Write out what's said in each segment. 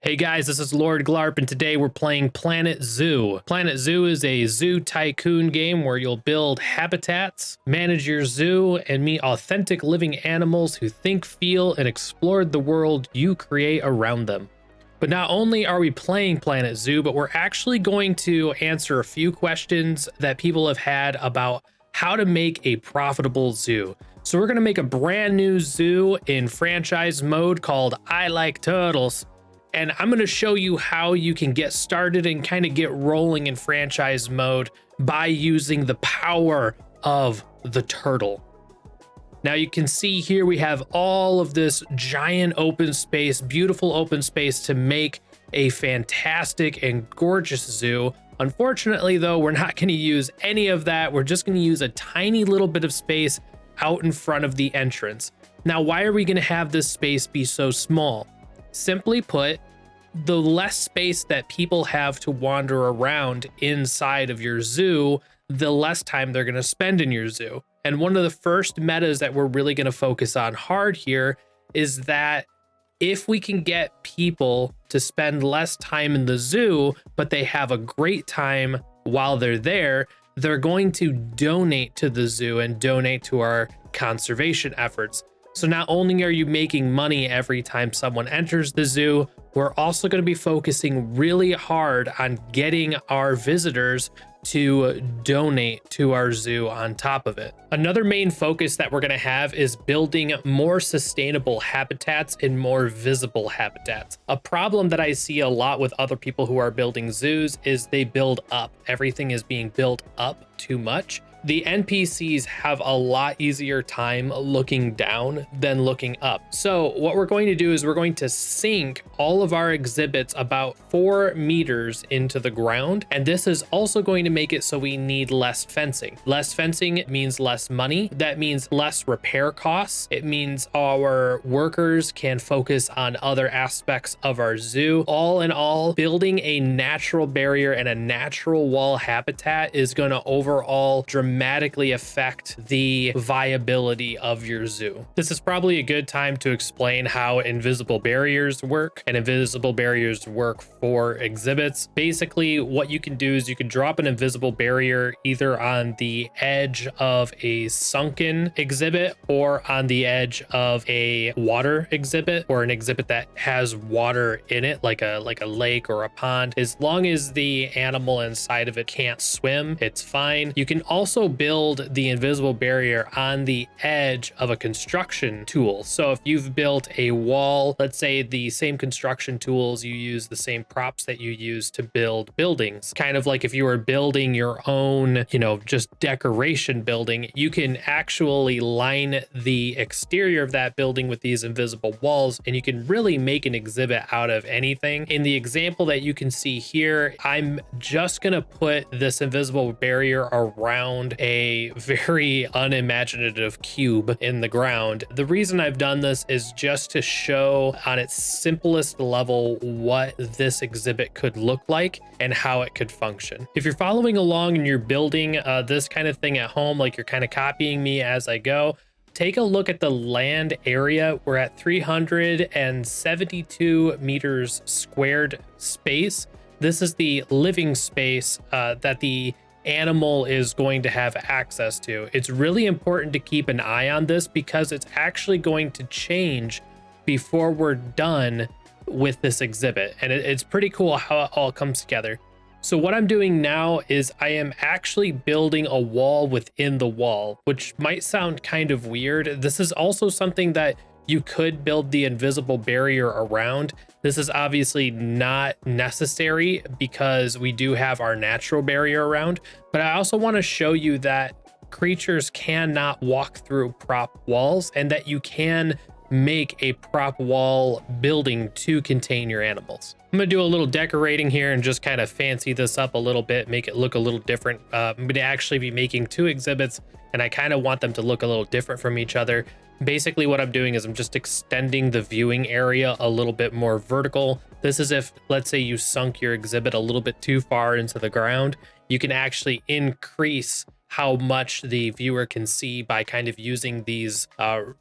Hey guys, this is Lord Glarp, and today we're playing Planet Zoo. Planet Zoo is a zoo tycoon game where you'll build habitats, manage your zoo, and meet authentic living animals who think, feel, and explore the world you create around them. But not only are we playing Planet Zoo, but we're actually going to answer a few questions that people have had about how to make a profitable zoo. So we're going to make a brand new zoo in franchise mode called I Like Turtles. And I'm going to show you how you can get started and kind of get rolling in franchise mode by using the power of the turtle. Now you can see here we have all of this giant open space, beautiful open space to make a fantastic and gorgeous zoo. Unfortunately, though, we're not going to use any of that. We're just going to use a tiny little bit of space out in front of the entrance. Now, why are we going to have this space be so small? Simply put, the less space that people have to wander around inside of your zoo, the less time they're going to spend in your zoo. And one of the first metas that we're really going to focus on hard here is that if we can get people to spend less time in the zoo, but they have a great time while they're there, they're going to donate to the zoo and donate to our conservation efforts. So not only are you making money every time someone enters the zoo, we're also going to be focusing really hard on getting our visitors to donate to our zoo on top of it. Another main focus that we're going to have is building more sustainable habitats and more visible habitats. A problem that I see a lot with other people who are building zoos is they build up. Everything is being built up too much. The NPCs have a lot easier time looking down than looking up. So what we're going to do is we're going to sink all of our exhibits about 4 meters into the ground. And this is also going to make it so we need less fencing. Less fencing means less money. That means less repair costs. It means our workers can focus on other aspects of our zoo. All in all, building a natural barrier and a natural wall habitat is going to overall dramatically affect the viability of your zoo. This is probably a good time to explain how invisible barriers work, and invisible barriers work for exhibits. Basically, what you can do is you can drop an invisible barrier either on the edge of a sunken exhibit or on the edge of a water exhibit, or an exhibit that has water in it, like a lake or a pond. As long as the animal inside of it can't swim, it's fine. You can also build the invisible barrier on the edge of a construction tool. So if you've built a wall, let's say the same construction tools, you use the same props that you use to build buildings. Kind of like if you were building your own, just decoration building, you can actually line the exterior of that building with these invisible walls, and you can really make an exhibit out of anything. In the example that you can see here, I'm just gonna put this invisible barrier around a very unimaginative cube in the ground. The reason I've done this is just to show on its simplest level what this exhibit could look like and how it could function. If you're following along and you're building this kind of thing at home, like you're kind of copying me as I go, take a look at the land area. We're at 372 meters squared space. This is the living space that the animal is going to have access to. It's really important to keep an eye on this because it's actually going to change before we're done with this exhibit. And it's pretty cool how it all comes together. So what I'm doing now is I am actually building a wall within the wall, which might sound kind of weird. This is also something that you could build the invisible barrier around. This is obviously not necessary because we do have our natural barrier around, but I also want to show you that creatures cannot walk through prop walls and that you can make a prop wall building to contain your animals. I'm gonna do a little decorating here and just kind of fancy this up a little bit, make it look a little different. I'm gonna actually be making 2 exhibits and I kind of want them to look a little different from each other. Basically what I'm doing is I'm just extending the viewing area a little bit more vertical. This is if, let's say you sunk your exhibit a little bit too far into the ground, you can actually increase how much the viewer can see by kind of using these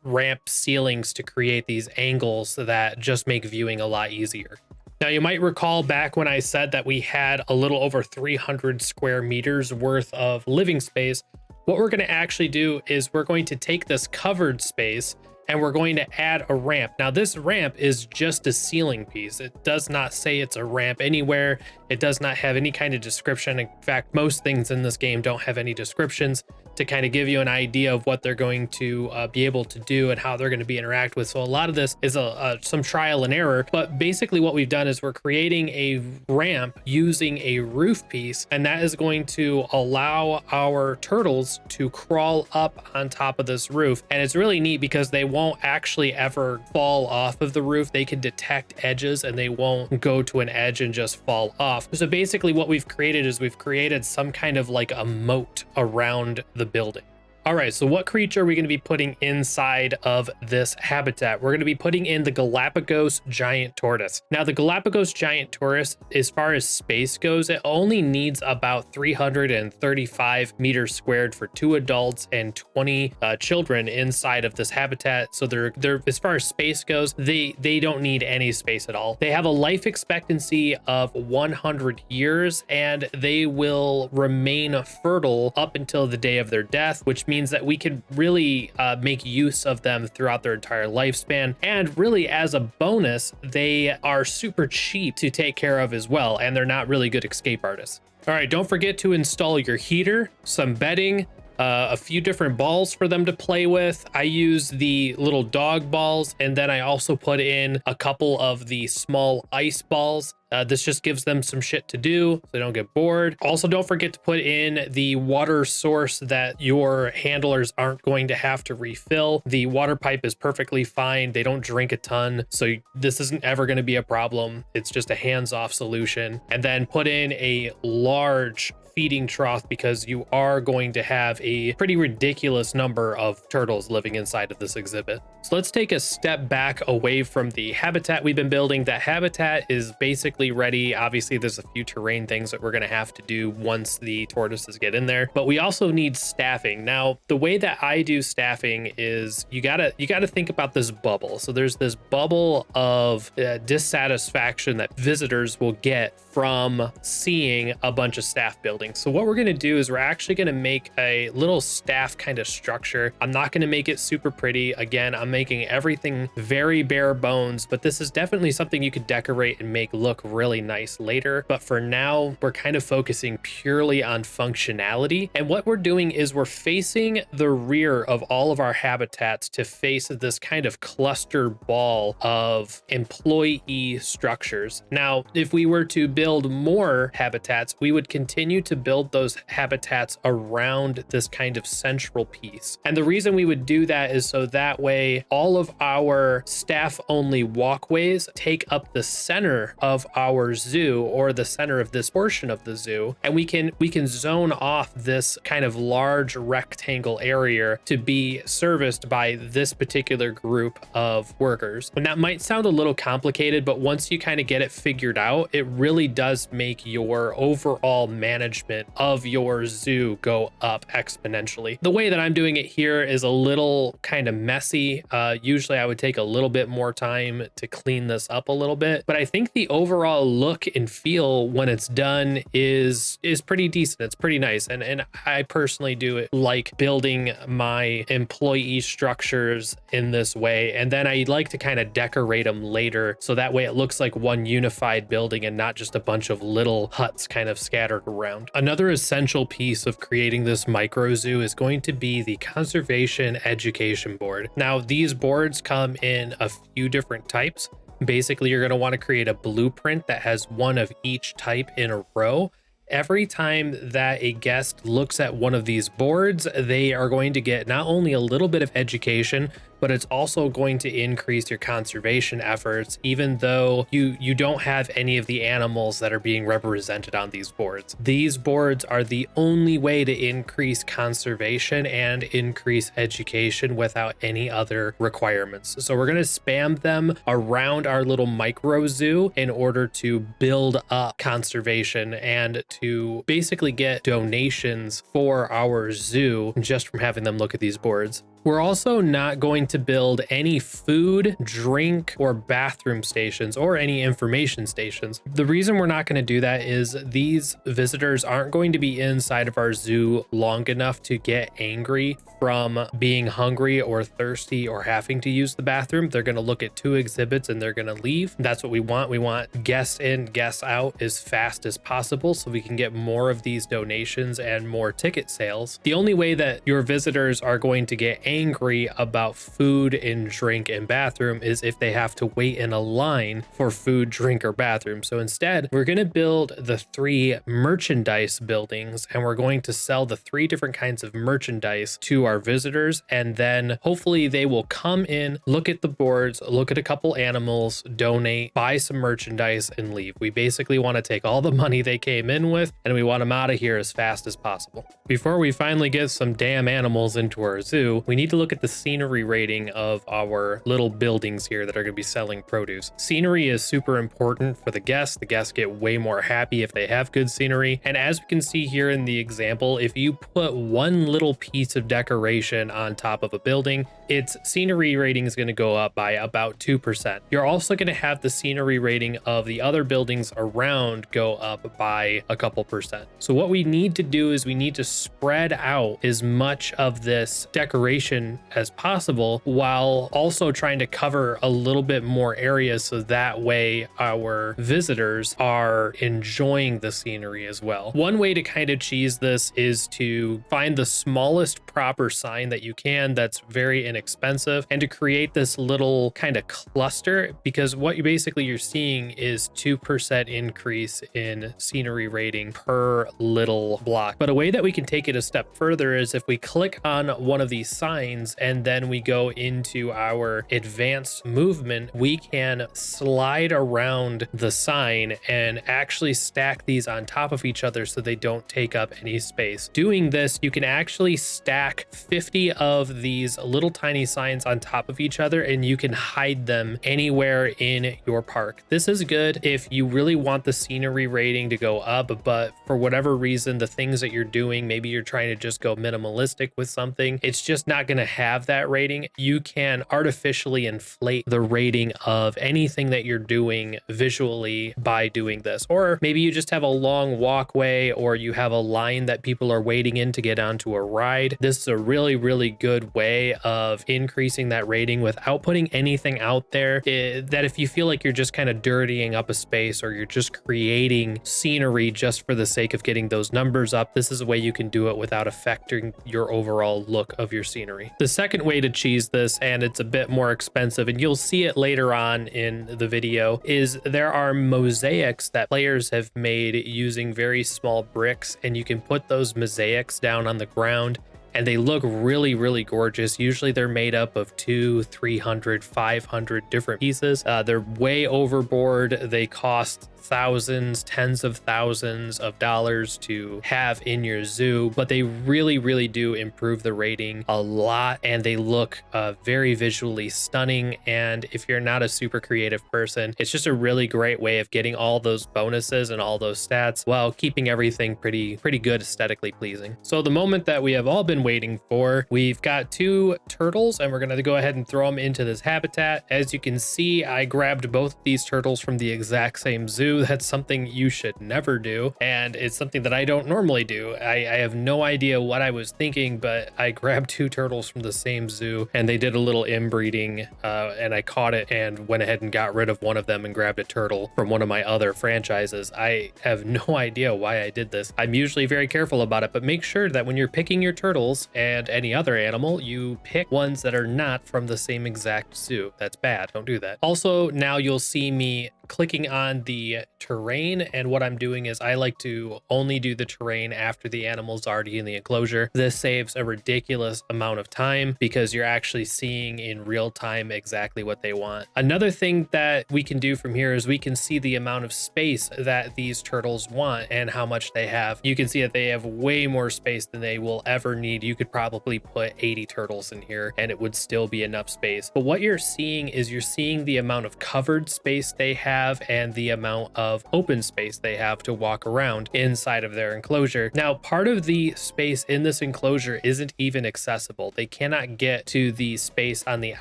ramp ceilings to create these angles that just make viewing a lot easier. Now, you might recall back when I said that we had a little over 300 square meters worth of living space. What we're going to actually do is we're going to take this covered space and we're going to add a ramp. Now, this ramp is just a ceiling piece. It does not say it's a ramp anywhere. It does not have any kind of description. In fact, most things in this game don't have any descriptions to kind of give you an idea of what they're going to be able to do and how they're going to be interact with. So a lot of this is some trial and error, but basically what we've done is we're creating a ramp using a roof piece, and that is going to allow our turtles to crawl up on top of this roof. And it's really neat because they won't actually ever fall off of the roof. They can detect edges and they won't go to an edge and just fall off. So basically what we've created is we've created some kind of like a moat around the building. All right, so what creature are we going to be putting inside of this habitat? We're going to be putting in the Galapagos Giant Tortoise. Now, the Galapagos Giant Tortoise, as far as space goes, it only needs about 335 meters squared for 2 adults and 20 children inside of this habitat. So they're as far as space goes, they don't need any space at all. They have a life expectancy of 100 years, and they will remain fertile up until the day of their death, which means that we can really make use of them throughout their entire lifespan. And really, as a bonus, they are super cheap to take care of as well, and they're not really good escape artists. All right, don't forget to install your heater, some bedding, a few different balls for them to play with. I use the little dog balls, and then I also put in a couple of the small ice balls. This just gives them some shit to do so they don't get bored. Also, don't forget to put in the water source that your handlers aren't going to have to refill. The water pipe is perfectly fine. They don't drink a ton, so this isn't ever going to be a problem. It's just a hands-off solution. And then put in a large feeding trough because you are going to have a pretty ridiculous number of turtles living inside of this exhibit. So let's take a step back away from the habitat we've been building. That habitat is basically ready. Obviously, there's a few terrain things that we're going to have to do once the tortoises get in there, but we also need staffing. Now, the way that I do staffing is you gotta think about this bubble. So there's this bubble of dissatisfaction that visitors will get from seeing a bunch of staff building. So what we're going to do is we're actually going to make a little staff kind of structure. I'm not going to make it super pretty. Again, I'm making everything very bare bones, but this is definitely something you could decorate and make look really nice later. But for now, we're kind of focusing purely on functionality. And what we're doing is we're facing the rear of all of our habitats to face this kind of cluster ball of employee structures. Now, if we were to build more habitats, we would continue to build those habitats around this kind of central piece. And the reason we would do that is so that way all of our staff only walkways take up the center of our zoo, or the center of this portion of the zoo, and we can zone off this kind of large rectangle area to be serviced by this particular group of workers. And that might sound a little complicated, but once you kind of get it figured out, it really does make your overall management of your zoo go up exponentially. The way that I'm doing it here is a little kind of messy. Usually I would take a little bit more time to clean this up a little bit, but I think the overall look and feel when it's done is pretty decent. It's pretty nice. And I personally do it like building my employee structures in this way. And then I like to kind of decorate them later, so that way it looks like one unified building and not just a bunch of little huts kind of scattered around. Another essential piece of creating this micro zoo is going to be the conservation education board. Now, these boards come in a few different types. Basically, you're going to want to create a blueprint that has one of each type in a row. Every time that a guest looks at one of these boards, they are going to get not only a little bit of education, but it's also going to increase your conservation efforts, even though you don't have any of the animals that are being represented on these boards. These boards are the only way to increase conservation and increase education without any other requirements. So we're going to spam them around our little micro zoo in order to build up conservation and to basically get donations for our zoo just from having them look at these boards. We're also not going to build any food, drink, or bathroom stations or any information stations. The reason we're not going to do that is these visitors aren't going to be inside of our zoo long enough to get angry from being hungry or thirsty or having to use the bathroom. They're going to look at 2 exhibits and they're going to leave. That's what we want. We want guests in, guests out as fast as possible so we can get more of these donations and more ticket sales. The only way that your visitors are going to get angry about food and drink and bathroom is if they have to wait in a line for food, drink, or bathroom. So instead, we're going to build the 3 merchandise buildings, and we're going to sell the 3 different kinds of merchandise to our visitors, and then hopefully they will come in, look at the boards, look at a couple animals, donate, buy some merchandise, and leave. We basically want to take all the money they came in with and we want them out of here as fast as possible. Before we finally get some damn animals into our zoo, we need to look at the scenery rating of our little buildings here that are going to be selling produce. Scenery is super important for the guests. The guests get way more happy if they have good scenery. And as we can see here in the example, if you put one little piece of decoration on top of a building, its scenery rating is going to go up by about 2%. You're also going to have the scenery rating of the other buildings around go up by a couple percent. So what we need to do is we need to spread out as much of this decoration as possible while also trying to cover a little bit more area so that way our visitors are enjoying the scenery as well. One way to kind of cheese this is to find the smallest proper sign that you can that's very inexpensive and to create this little kind of cluster, because what you're seeing is 2% increase in scenery rating per little block. But a way that we can take it a step further is if we click on one of these signs and then we go into our advanced movement, we can slide around the sign and actually stack these on top of each other so they don't take up any space. Doing this, you can actually stack 50 of these little tiny signs on top of each other and you can hide them anywhere in your park. This is good if you really want the scenery rating to go up, but for whatever reason, the things that you're doing, maybe you're trying to just go minimalistic with something, it's just not going to have that rating. You can artificially inflate the rating of anything that you're doing visually by doing this. Or maybe you just have a long walkway or you have a line that people are waiting in to get onto a ride. This is a really, really good way of increasing that rating without putting anything out there that if you feel like you're just kind of dirtying up a space or you're just creating scenery just for the sake of getting those numbers up, this is a way you can do it without affecting your overall look of your scenery. The second way to cheese this, and it's a bit more expensive and you'll see it later on in the video, is there are mosaics that players have made using very small bricks, and you can put those mosaics down on the ground and they look really, really gorgeous. Usually they're made up of 200, 300, 500 different pieces. They're way overboard. They cost thousands, tens of thousands of dollars to have in your zoo, but they really, really do improve the rating a lot, and they look very visually stunning. And if you're not a super creative person, it's just a really great way of getting all those bonuses and all those stats while keeping everything pretty good, aesthetically pleasing. So the moment that we have all been waiting for, we've got 2 turtles and we're going to go ahead and throw them into this habitat. As you can see, I grabbed both of these turtles from the exact same zoo. That's something you should never do, and it's something that I don't normally do. I have no idea what I was thinking, but I grabbed 2 turtles from the same zoo and they did a little inbreeding, and I caught it and went ahead and got rid of one of them and grabbed a turtle from one of my other franchises. I have no idea why I did this. I'm usually very careful about it, but make sure that when you're picking your turtles and any other animal, you pick ones that are not from the same exact zoo. That's bad. Don't do that. Also, now you'll see me clicking on the terrain, and what I'm doing is I like to only do the terrain after the animal's already in the enclosure. This saves a ridiculous amount of time because you're actually seeing in real time exactly what they want. Another thing that we can do from here is we can see the amount of space that these turtles want and how much they have. You can see that they have way more space than they will ever need. You could probably put 80 turtles in here and it would still be enough space. But what you're seeing is you're seeing the amount of covered space they have have and the amount of open space they have to walk around inside of their enclosure. Now, part of the space in this enclosure isn't even accessible. They cannot get to the space on the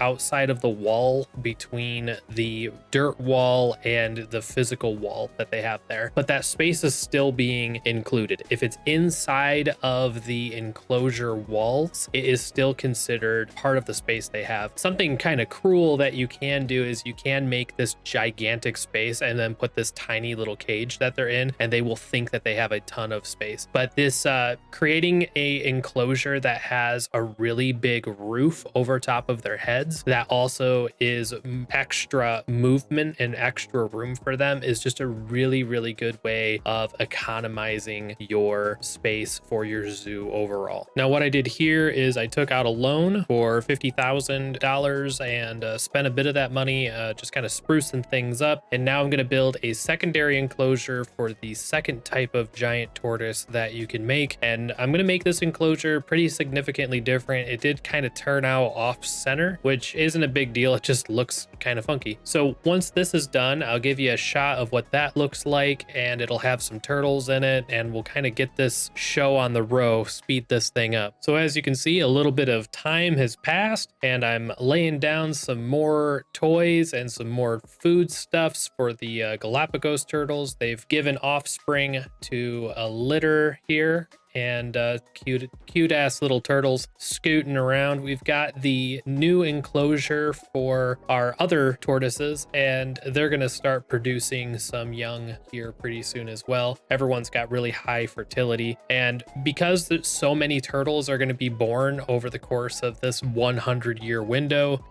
outside of the wall between the dirt wall and the physical wall that they have there, but that space is still being included. If it's inside of the enclosure walls, it is still considered part of the space they have. Something kind of cruel that you can do is you can make this gigantic space and then put this tiny little cage that they're in, and they will think that they have a ton of space. But this creating a enclosure that has a really big roof over top of their heads that also is extra movement and extra room for them is just a really good way of economizing your space for your zoo overall. Now, what I did here is I took out a loan for $50,000 and spent a bit of that money just kind of sprucing things up. And now I'm going to build a secondary enclosure for the second type of giant tortoise that you can make. And I'm going to make this enclosure pretty significantly different. It did kind of turn out off center, which isn't a big deal. It just looks kind of funky. So once this is done, I'll give you a shot of what that looks like, and it'll have some turtles in it, and we'll kind of get this show on the road, speed this thing up. So as you can see, a little bit of time has passed, and I'm laying down some more toys and some more food stuffs for the Galapagos turtles. They've given offspring to a litter here, and cute ass little turtles scooting around. We've got the new enclosure for our other tortoises, and they're gonna start producing some young here pretty soon as well. Everyone's got really high fertility, and because so many turtles are gonna be born over the course of this 100-year window,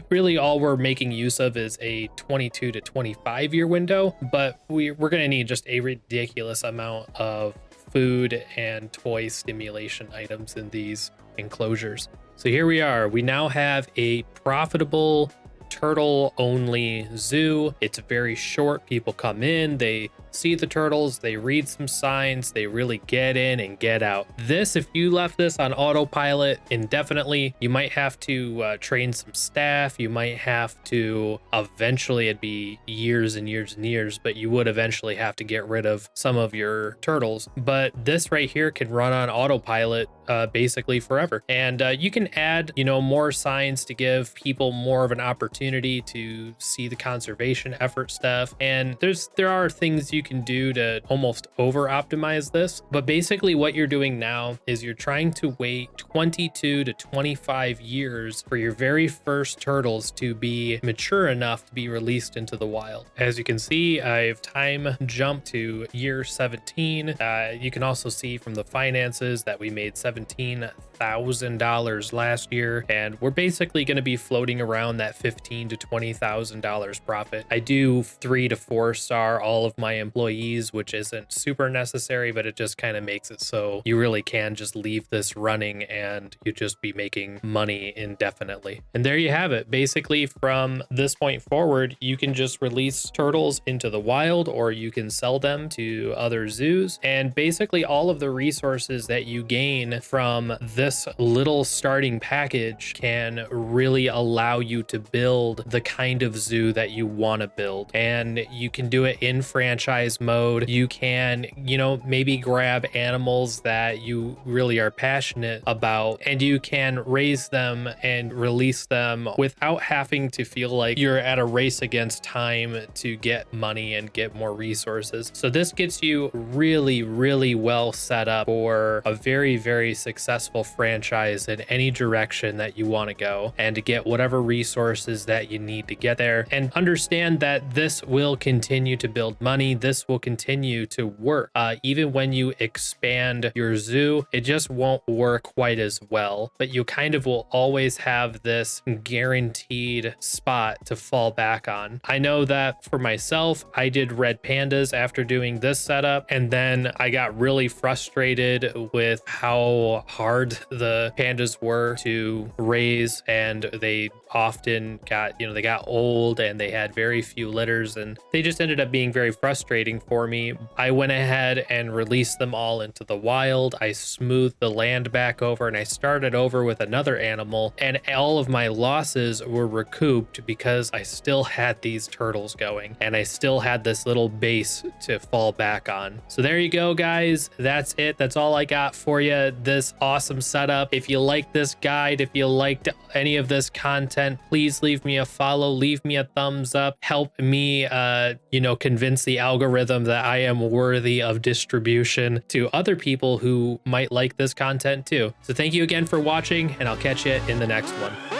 really all we're making use of is a 22 to 25-year window, but we're gonna need just a ridiculous amount of food and toy stimulation items in these enclosures. So here we are. We now have a profitable turtle only zoo. It's very short. People come in, they see the turtles, they read some signs, they really get in and get out. This, if you left this on autopilot indefinitely, you might have to train some staff. You might have to eventually, it'd be years and years and years, but you would eventually have to get rid of some of your turtles. But this right here can run on autopilot basically forever. And you can add, more signs to give people more of an opportunity to see the conservation effort stuff. And there are things you can do to almost over optimize this. But basically what you're doing now is you're trying to wait 22 to 25 years for your very first turtles to be mature enough to be released into the wild. As you can see, I've time jumped to year 17. You can also see from the finances that we made $17,000 last year, and we're basically going to be floating around that $15,000 to $20,000 profit. I do 3 to 4 star all of my employees, which isn't super necessary, but it just kind of makes it so you really can just leave this running and you just be making money indefinitely. And there you have it. Basically, from this point forward, you can just release turtles into the wild, or you can sell them to other zoos. And basically all of the resources that you gain from this little starting package can really allow you to build the kind of zoo that you want to build. And you can do it in franchise mode. You can, maybe grab animals that you really are passionate about, and you can raise them and release them without having to feel like you're at a race against time to get money and get more resources. So this gets you really well set up for a very successful franchise in any direction that you want to go, and to get whatever resources that you need to get there. And understand that this will continue to build money. This will continue to work. Even when you expand your zoo, it just won't work quite as well, but you kind of will always have this guaranteed spot to fall back on. I know that for myself, I did red pandas after doing this setup, and then I got really frustrated with how hard the pandas were to raise, and they often got, they got old and they had very few litters, and they just ended up being very frustrated frustrating for me. I went ahead and released them all into the wild. I smoothed the land back over and I started over with another animal, and all of my losses were recouped because I still had these turtles going and I still had this little base to fall back on. So there you go, guys. That's it. That's all I got for you. This awesome setup. If you like this guide, if you liked any of this content, please leave me a follow, leave me a thumbs up, help me convince the algorithm that I am worthy of distribution to other people who might like this content too. So thank you again for watching, and I'll catch you in the next one.